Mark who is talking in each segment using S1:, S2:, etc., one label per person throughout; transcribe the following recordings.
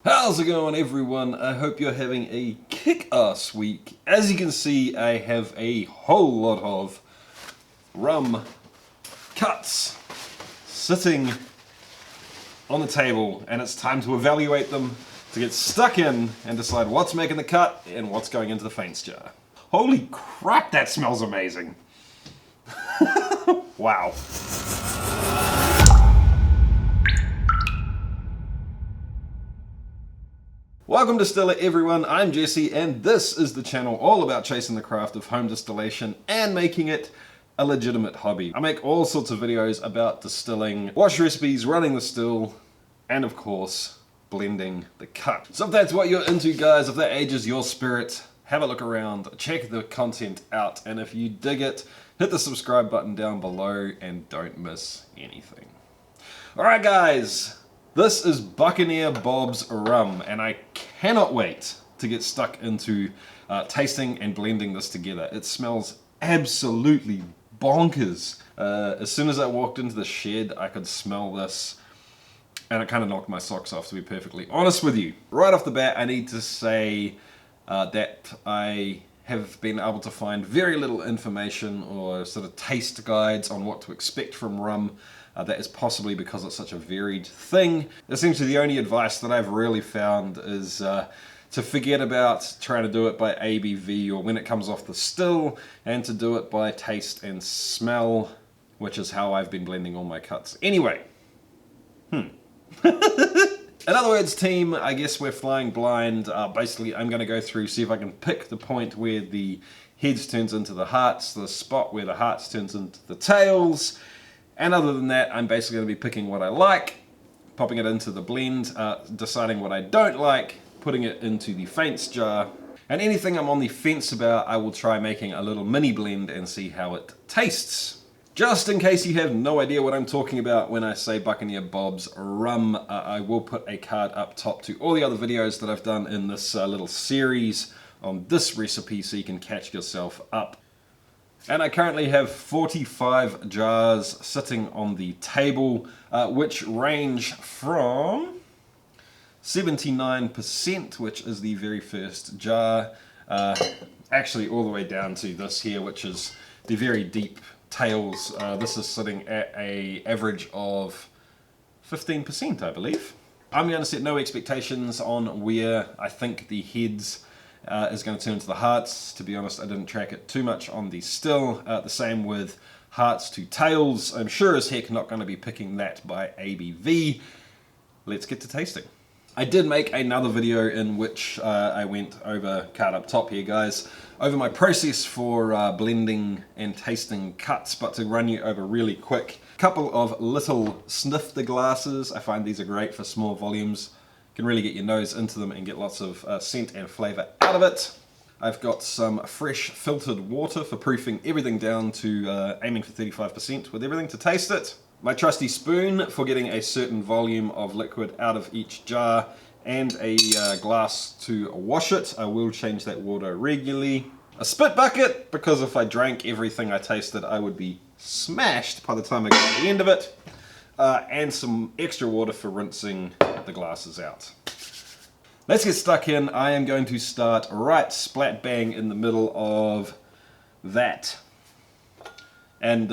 S1: How's it going, everyone? I hope you're having a kick-ass week. As you can see, I have a whole lot of rum cuts sitting on the table, and it's time to evaluate them, to get stuck in and decide what's making the cut and what's going into the faints jar. Holy crap, that smells amazing. Wow. Welcome to Distiller, everyone. I'm Jesse, and this is the channel all about chasing the craft of home distillation and making it a legitimate hobby. I make all sorts of videos about distilling, wash recipes, running the still, and of course, blending the cut. So if that's what you're into, guys, if that ages your spirit, have a look around, check the content out, and if you dig it, hit the subscribe button down below and don't miss anything. Alright, guys. This is Buccaneer Bob's rum, and I cannot wait to get stuck into tasting and blending this together. It smells absolutely bonkers. As soon as I walked into the shed, I could smell this, and it kind of knocked my socks off, to be perfectly honest with you. Right off the bat, I need to say that I have been able to find very little information or sort of taste guides on what to expect from rum. That is possibly because it's such a varied thing. Essentially, the only advice that I've really found is to forget about trying to do it by ABV or when it comes off the still, and to do it by taste and smell, which is how I've been blending all my cuts. Anyway, in other words, team, I guess we're flying blind. Basically, I'm going to go through, see if I can pick the point where the heads turns into the hearts, the spot where the hearts turns into the tails. And other than that, I'm basically going to be picking what I like, popping it into the blend, deciding what I don't like, putting it into the faints jar, and anything I'm on the fence about, I will try making a little mini blend and see how it tastes. Just in case you have no idea what I'm talking about when I say Buccaneer Bob's rum, I will put a card up top to all the other videos that I've done in this little series on this recipe so you can catch yourself up. And I currently have 45 jars sitting on the table, which range from 79%, which is the very first jar, actually all the way down to this here, which is the very deep tails. This is sitting at an average of 15%, I believe. I'm going to set no expectations on where I think the heads is going to turn into the hearts. To be honest, I didn't track it too much on the still. The same with hearts to tails. I'm sure as heck not going to be picking that by ABV. Let's get to tasting. I did make another video in which I went over, card up top here guys, over my process for blending and tasting cuts, but to run you over really quick, couple of little snifter glasses. I find these are great for small volumes. Can really get your nose into them and get lots of scent and flavour out of it. I've got some fresh filtered water for proofing everything down to aiming for 35% with everything to taste it. My trusty spoon for getting a certain volume of liquid out of each jar, and a glass to wash it. I will change that water regularly. A spit bucket, because if I drank everything I tasted I would be smashed by the time I got to the end of it. And some extra water for rinsing the glasses out. Let's get stuck in. I am going to start right splat bang in the middle of that. And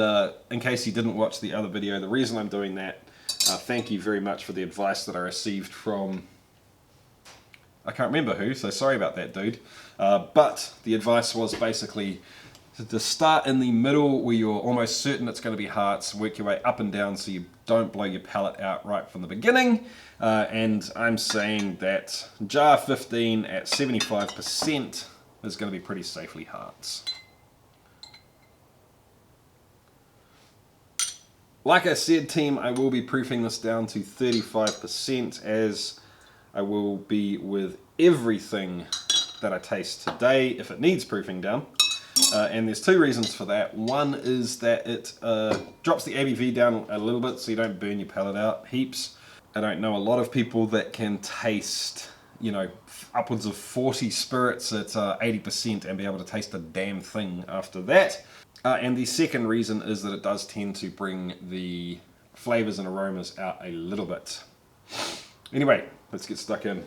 S1: in case you didn't watch the other video, the reason I'm doing that, thank you very much for the advice that I received from, I can't remember who, so sorry about that, dude. But the advice was basically to start in the middle where you're almost certain it's going to be hearts, work your way up and down so you don't blow your palate out right from the beginning. And I'm saying that jar 15 at 75% is going to be pretty safely hearts. Like I said, team, I will be proofing this down to 35%, as I will be with everything that I taste today if it needs proofing down. And there's two reasons for that. One is that it drops the ABV down a little bit so you don't burn your palate out heaps. I don't know a lot of people that can taste, you know, upwards of 40 spirits at 80% and be able to taste a damn thing after that. And the second reason is that it does tend to bring the flavors and aromas out a little bit. Anyway, Let's get stuck in.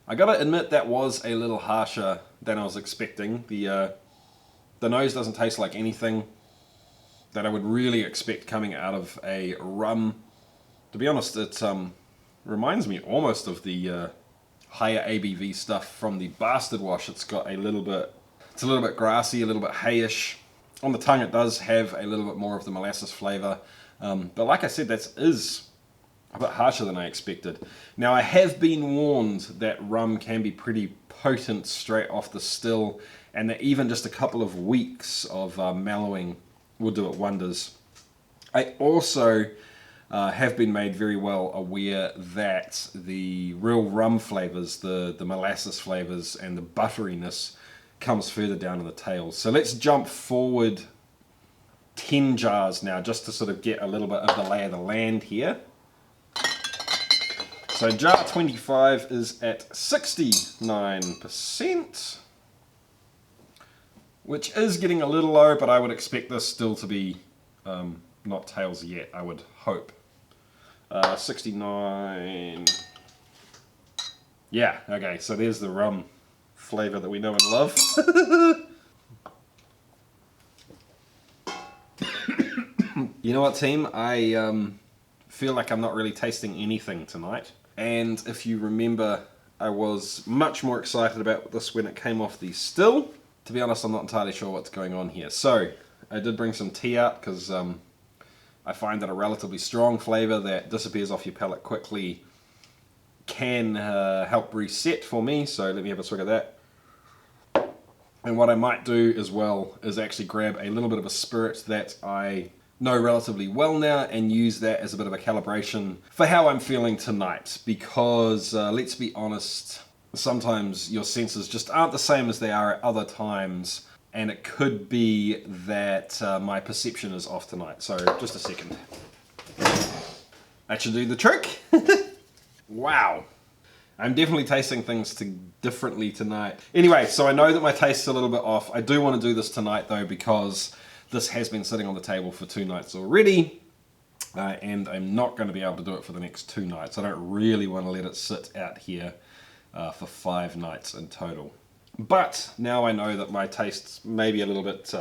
S1: I gotta admit that was a little harsher than I was expecting. The nose doesn't taste like anything that I would really expect coming out of a rum. To be honest, it reminds me almost of the higher ABV stuff from the Bastard Wash. It's got a little bit, it's a little bit grassy, a little bit hayish. On the tongue it does have a little bit more of the molasses flavour. But like I said, that is a bit harsher than I expected. Now I have been warned that rum can be pretty potent straight off the still, and that even just a couple of weeks of mellowing will do it wonders. I also have been made very well aware that the real rum flavours, the molasses flavours and the butteriness comes further down in the tail. So let's jump forward 10 jars now just to sort of get a little bit of the lay of the land here. So jar 25 is at 69%, which is getting a little low, but I would expect this still to be not tails yet, I would hope. 69. Yeah, okay, so there's the rum flavour that we know and love. You know what, team? I feel like I'm not really tasting anything tonight. And if you remember, I was much more excited about this when it came off the still. To be honest, I'm not entirely sure what's going on here. So, I did bring some tea out because I find that a relatively strong flavour that disappears off your palate quickly can help reset for me. So let me have a swig of that. And what I might do as well is actually grab a little bit of a spirit that I know relatively well now and use that as a bit of a calibration for how I'm feeling tonight, because let's be honest, sometimes your senses just aren't the same as they are at other times, and it could be that my perception is off tonight. So just a second. That should do the trick. Wow. I'm definitely tasting things differently tonight. Anyway, so I know that my taste's a little bit off. I do want to do this tonight though, because this has been sitting on the table for 2 nights already, and I'm not going to be able to do it for the next 2 nights. I don't really want to let it sit out here for 5 nights in total. But now I know that my taste's maybe a little bit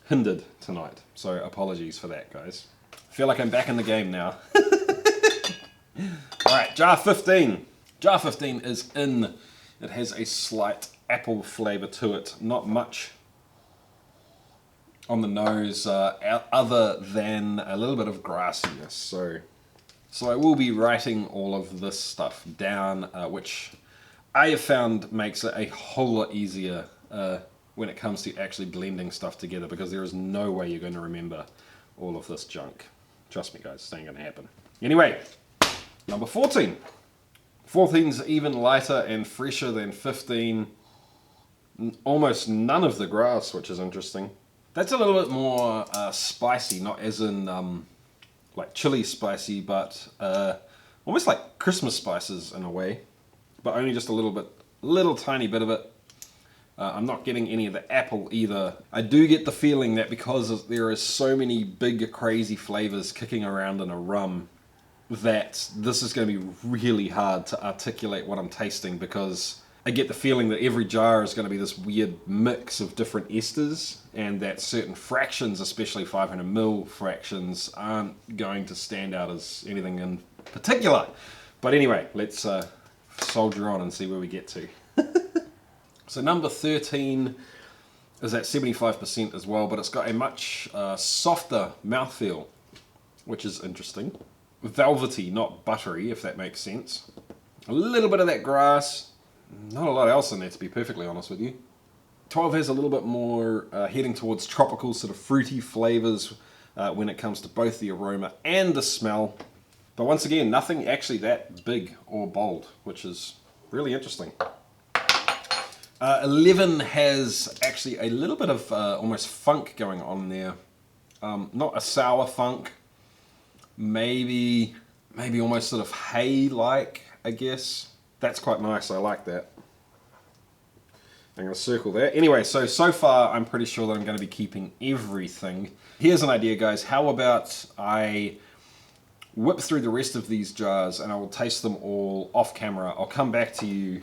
S1: hindered tonight, so apologies for that, guys. I feel like I'm back in the game now. Alright, jar 15. Jar 15 is in. It has a slight apple flavour to it, not much on the nose other than a little bit of grassiness. So I will be writing all of this stuff down, which I have found makes it a whole lot easier when it comes to actually blending stuff together, because there is no way you're going to remember all of this junk. Trust me guys, it ain't going to happen. Anyway, number 14. 14's even lighter and fresher than 15. Almost none of the grass, which is interesting. That's a little bit more spicy, not as in like chili spicy, but almost like Christmas spices in a way, but only just a little tiny bit of it. I'm not getting any of the apple either. I do get the feeling that because there are so many big crazy flavors kicking around in a rum, that this is going to be really hard to articulate what I'm tasting, because I get the feeling that every jar is going to be this weird mix of different esters, and that certain fractions, especially 500ml fractions, aren't going to stand out as anything in particular. But anyway, let's soldier on and see where we get to. So number 13 is at 75% as well, but it's got a much softer mouthfeel, which is interesting. Velvety, not buttery, if that makes sense. A little bit of that grass. Not a lot else in there, to be perfectly honest with you. 12 has a little bit more heading towards tropical, sort of fruity flavors when it comes to both the aroma and the smell. But once again, nothing actually that big or bold, which is really interesting. 11 has actually a little bit of almost funk going on there. Not a sour funk. Maybe almost sort of hay-like, I guess. That's quite nice, I like that. I'm going to circle that. Anyway, so far I'm pretty sure that I'm going to be keeping everything. Here's an idea, guys. How about I whip through the rest of these jars and I will taste them all off camera. I'll come back to you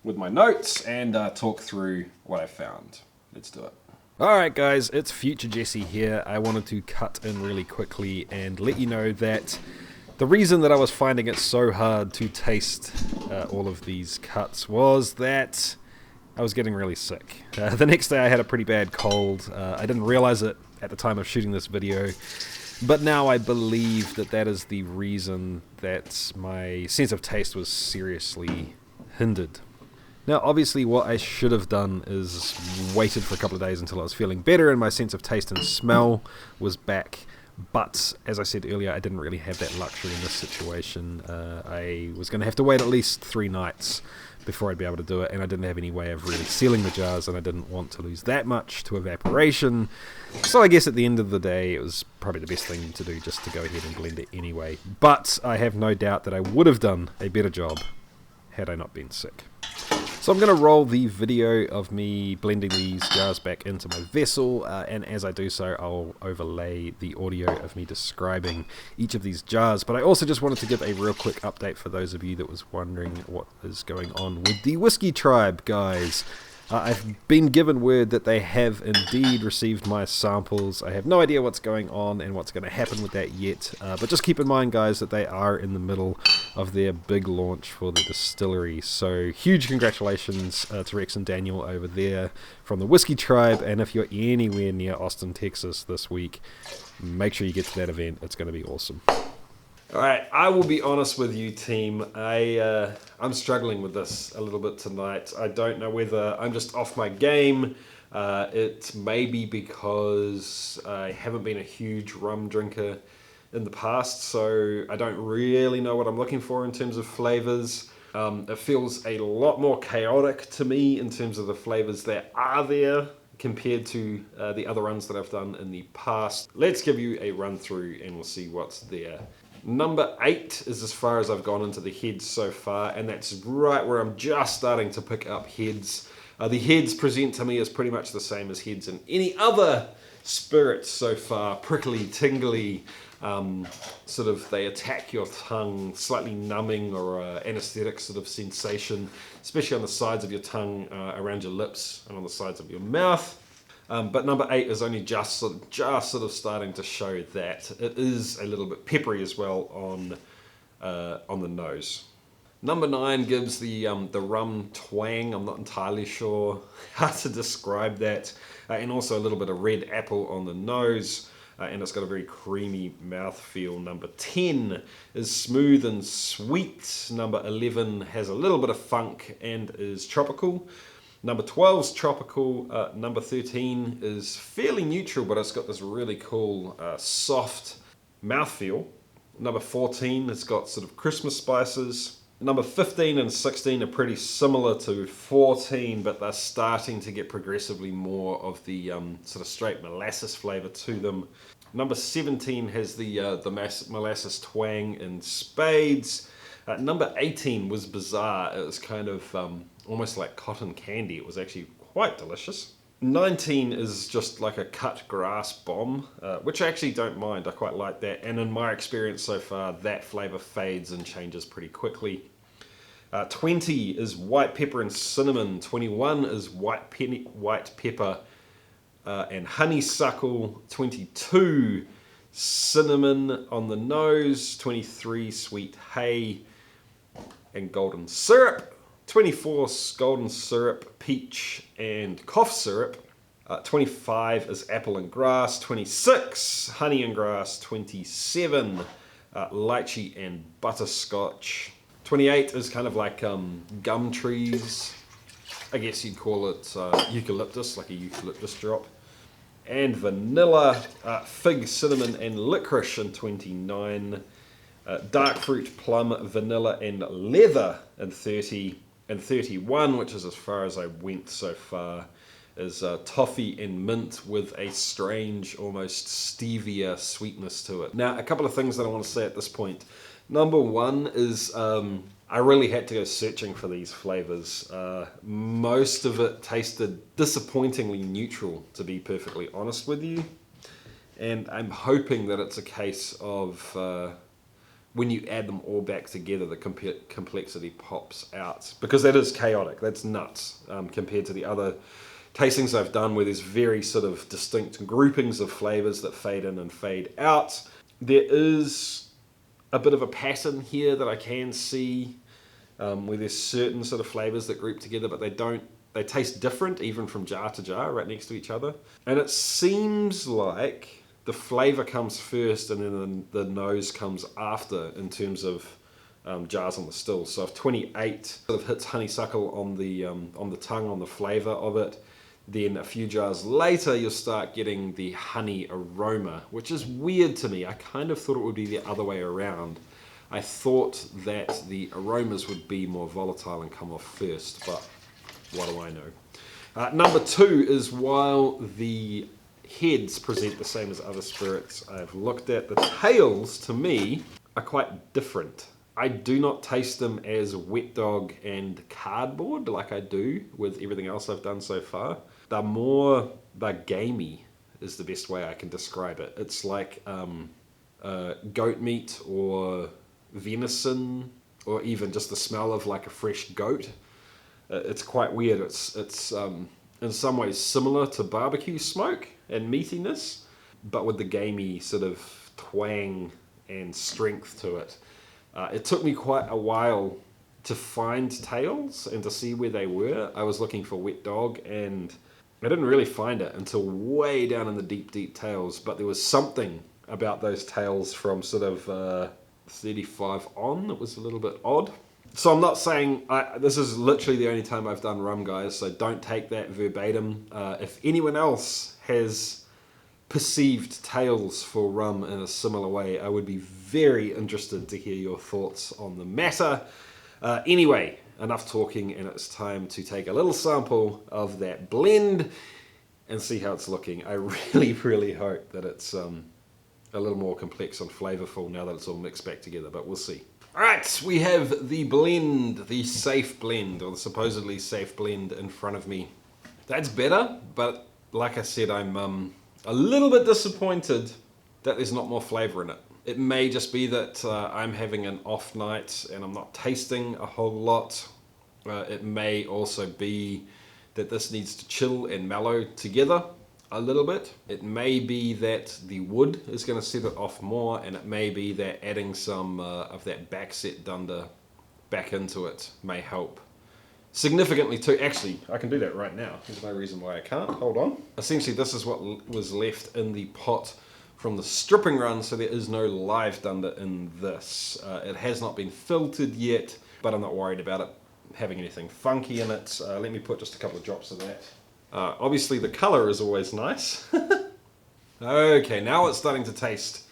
S1: with my notes and talk through what I found. Let's do it. Alright guys, it's Future Jesse here. I wanted to cut in really quickly and let you know that the reason that I was finding it so hard to taste all of these cuts was that I was getting really sick. The next day I had a pretty bad cold. I didn't realize it at the time of shooting this video, but now I believe that that is the reason that my sense of taste was seriously hindered. Now obviously what I should have done is waited for a couple of days until I was feeling better and my sense of taste and smell was back, but as I said earlier, I didn't really have that luxury in this situation. I was going to have to wait at least 3 nights before I'd be able to do it, and I didn't have any way of really sealing the jars, and I didn't want to lose that much to evaporation. So I guess at the end of the day, it was probably the best thing to do just to go ahead and blend it anyway. But I have no doubt that I would have done a better job had I not been sick. So I'm going to roll the video of me blending these jars back into my vessel, and as I do so I'll overlay the audio of me describing each of these jars. But I also just wanted to give a real quick update for those of you that was wondering what is going on with the Whiskey Tribe, guys. I've been given word that they have indeed received my samples. I have no idea what's going on and what's going to happen with that yet, but just keep in mind, guys, that they are in the middle of their big launch for the distillery. So huge congratulations to Rex and Daniel over there from the Whiskey Tribe, and if you're anywhere near Austin, Texas this week, make sure you get to that event. It's going to be awesome. Alright, I will be honest with you, team. I'm struggling with this a little bit tonight. I don't know whether I'm just off my game. It may be because I haven't been a huge rum drinker in the past, so I don't really know what I'm looking for in terms of flavors. It feels a lot more chaotic to me in terms of the flavors that are there compared to the other runs that I've done in the past. Let's give you a run through and we'll see what's there. Number 8 is as far as I've gone into the heads so far, and that's right where I'm just starting to pick up heads. The heads present to me as pretty much the same as heads in any other spirits so far. Prickly, tingly, sort of they attack your tongue, slightly numbing or anesthetic sort of sensation, especially on the sides of your tongue, around your lips and on the sides of your mouth. But number 8 is only just sort of starting to show that. It is a little bit peppery as well on the nose. Number 9 gives the rum twang. I'm not entirely sure how to describe that. And also a little bit of red apple on the nose. And it's got a very creamy mouthfeel. Number 10 is smooth and sweet. Number 11 has a little bit of funk and is tropical. Number 12 is tropical. Number 13 is fairly neutral, but it's got this really cool soft mouthfeel. Number 14 has got sort of Christmas spices. Number 15 and 16 are pretty similar to 14, but they're starting to get progressively more of the sort of straight molasses flavor to them. Number 17 has the molasses twang in spades. Number 18 was bizarre. It was kind of almost like cotton candy. It was actually quite delicious. 19 is just like a cut grass bomb, which I actually don't mind. I quite like that. And in my experience so far, that flavor fades and changes pretty quickly. 20 is white pepper and cinnamon. 21 is white pepper and honeysuckle. 22, cinnamon on the nose. 23, sweet hay and golden syrup. 24, golden syrup, peach and cough syrup. 25 is apple and grass. 26, honey and grass. 27, lychee and butterscotch. 28 is kind of like gum trees. I guess you'd call it eucalyptus, like a eucalyptus drop. And vanilla, fig, cinnamon and licorice in 29. Dark fruit, plum, vanilla and leather in 30. And 31, which is as far as I went so far, is toffee and mint with a strange, almost stevia sweetness to it. Now, a couple of things that I want to say at this point. Number one is I really had to go searching for these flavors. Most of it tasted disappointingly neutral, to be perfectly honest with you. And I'm hoping that it's a case of when you add them all back together, the complexity pops out. Because that is chaotic, that's nuts, compared to the other tastings I've done where there's very sort of distinct groupings of flavors that fade in and fade out. There is a bit of a pattern here that I can see where there's certain sort of flavors that group together, but they taste different even from jar to jar right next to each other. And it seems like the flavor comes first and then the nose comes after in terms of jars on the still. So if 28 sort of hits honeysuckle on the tongue, on the flavor of it, then a few jars later you'll start getting the honey aroma, which is weird to me. I kind of thought it would be the other way around. I thought that the aromas would be more volatile and come off first, but what do I know? Number two is while the heads present the same as other spirits I've looked at, the tails to me are quite different. I do not taste them as wet dog and cardboard like I do with everything else I've done so far. They're gamey is the best way I can describe it. It's like goat meat or venison, or even just the smell of like a fresh goat. It's quite weird. It's in some ways similar to barbecue smoke and meatiness, but with the gamey sort of twang and strength to it. It took me quite a while to find tails and to see where they were. I was looking for wet dog and I didn't really find it until way down in the deep tails, but there was something about those tails from sort of 35 on that was a little bit odd. So I'm not saying, this is literally the only time I've done rum, guys, so don't take that verbatim. If anyone else has perceived tails for rum in a similar way, I would be very interested to hear your thoughts on the matter. Anyway, enough talking, and it's time to take a little sample of that blend and see how it's looking. I really hope that it's a little more complex and flavorful now that it's all mixed back together, but we'll see. Alright, we have the blend, the safe blend, or the supposedly safe blend in front of me. That's better, but like I said, I'm a little bit disappointed that there's not more flavor in it. It may just be that I'm having an off night and I'm not tasting a whole lot. It may also be that this needs to chill and mellow together a little bit. It may be that the wood is going to set it off more, and it may be that adding some of that backset dunder back into it may help significantly too. Actually, I can do that right now. There's no reason why I can't. Hold on. Essentially, this is what was left in the pot from the stripping run, so there is no live dunder in this. It has not been filtered yet, but I'm not worried about it having anything funky in it. Let me put just a couple of drops of that. Obviously the color is always nice. Okay, now it's starting to taste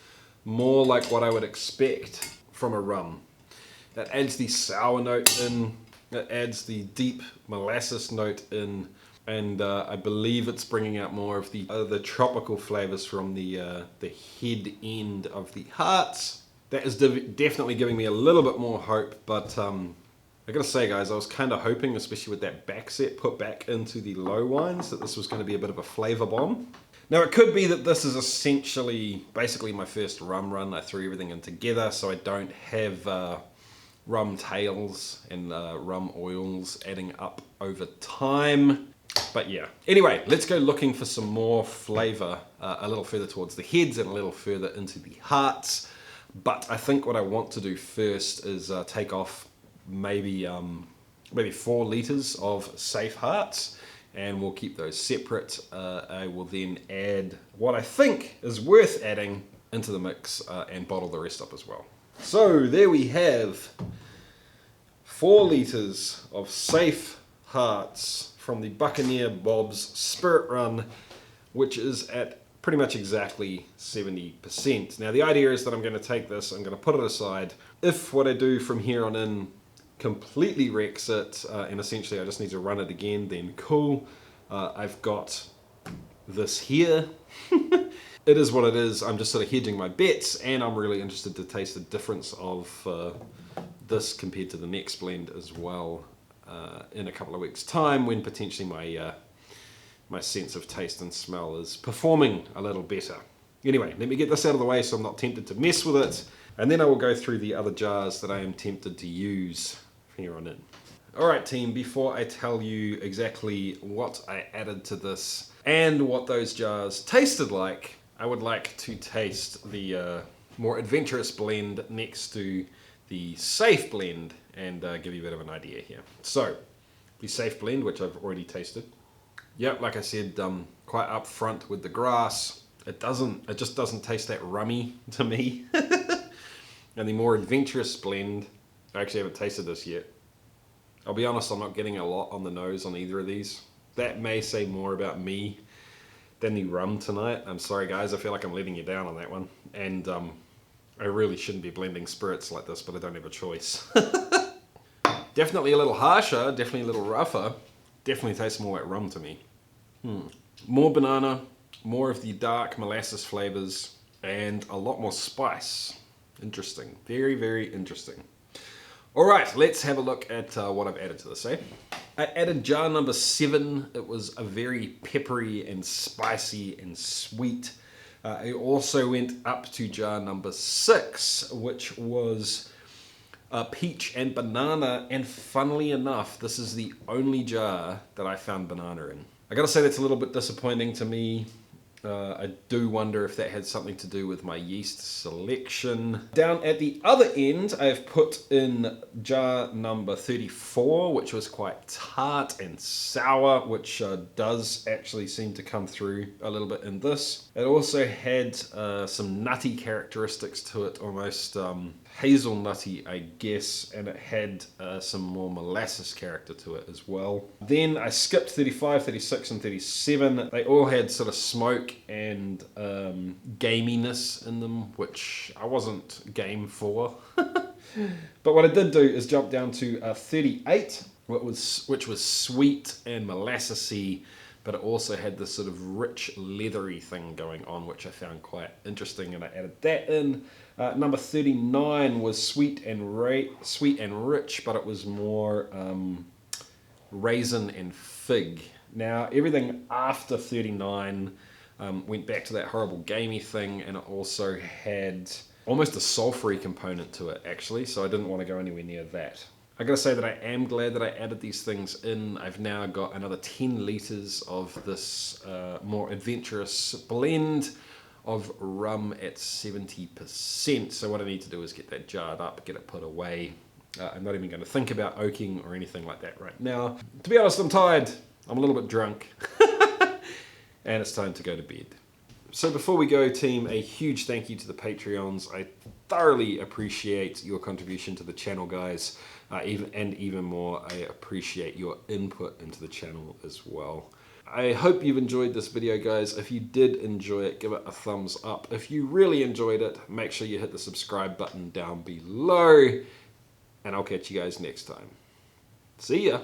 S1: more like what I would expect from a rum. That adds the sour note in, it adds the deep molasses note in, and I believe it's bringing out more of the tropical flavors from the head end of the hearts. That is definitely giving me a little bit more hope, but I gotta say, guys, I was kind of hoping, especially with that backset put back into the low wines, that this was going to be a bit of a flavor bomb. Now, it could be that this is essentially, basically my first rum run. I threw everything in together, so I don't have rum tails and rum oils adding up over time. But yeah. Anyway, let's go looking for some more flavor a little further towards the heads and a little further into the hearts. But I think what I want to do first is take off maybe 4 litres of safe hearts, and we'll keep those separate. I will then add what I think is worth adding into the mix and bottle the rest up as well. So there we have 4 litres of safe hearts from the Buccaneer Bob's Spirit Run, which is at pretty much exactly 70%. Now the idea is that I'm going to take this, I'm going to put it aside. If what I do from here on in completely wrecks it, and essentially I just need to run it again, then cool. I've got this here. It is what it is. I'm just sort of hedging my bets, and I'm really interested to taste the difference of this compared to the next blend as well in a couple of weeks' time, when potentially my sense of taste and smell is performing a little better. Anyway, let me get this out of the way so I'm not tempted to mess with it, and then I will go through the other jars that I am tempted to use from here on in. Alright team, before I tell you exactly what I added to this and what those jars tasted like, I would like to taste the more adventurous blend next to the safe blend and give you a bit of an idea here. So, the safe blend, which I've already tasted. Yep, like I said, quite up front with the grass. It just doesn't taste that rummy to me. And the more adventurous blend, I actually haven't tasted this yet. I'll be honest, I'm not getting a lot on the nose on either of these. That may say more about me than the rum tonight. I'm sorry guys, I feel like I'm letting you down on that one. And I really shouldn't be blending spirits like this, but I don't have a choice. Definitely a little harsher, definitely a little rougher. Definitely tastes more like rum to me. More banana, more of the dark molasses flavors, and a lot more spice. Interesting. Very, very interesting. Alright, let's have a look at what I've added to this, eh? I added jar number 7. It was a very peppery and spicy and sweet. I also went up to jar number 6, which was peach and banana, and funnily enough, this is the only jar that I found banana in. I gotta say that's a little bit disappointing to me. I do wonder if that had something to do with my yeast selection. Down at the other end, I've put in jar number 34, which was quite tart and sour, which does actually seem to come through a little bit in this. It also had some nutty characteristics to it, almost hazelnutty, I guess, and it had some more molasses character to it as well. Then I skipped 35, 36, and 37. They all had sort of smoke and gaminess in them, which I wasn't game for. But what I did do is jump down to 38, which was sweet and molassesy, but it also had this sort of rich leathery thing going on, which I found quite interesting, and I added that in. Number 39 was sweet and rich, but it was more raisin and fig. Now everything after 39 went back to that horrible gamey thing, and it also had almost a sulfury component to it actually, so I didn't want to go anywhere near that. I gotta say that I am glad that I added these things in. I've now got another 10 litres of this more adventurous blend of rum at 70%. So what I need to do is get that jarred up, get it put away. I'm not even going to think about oaking or anything like that right now. To be honest, I'm tired. I'm a little bit drunk. And it's time to go to bed. So before we go, team, a huge thank you to the Patreons. I thoroughly appreciate your contribution to the channel, guys. Even more, I appreciate your input into the channel as well. I hope you've enjoyed this video, guys. If you did enjoy it, give it a thumbs up. If you really enjoyed it, make sure you hit the subscribe button down below. And I'll catch you guys next time. See ya!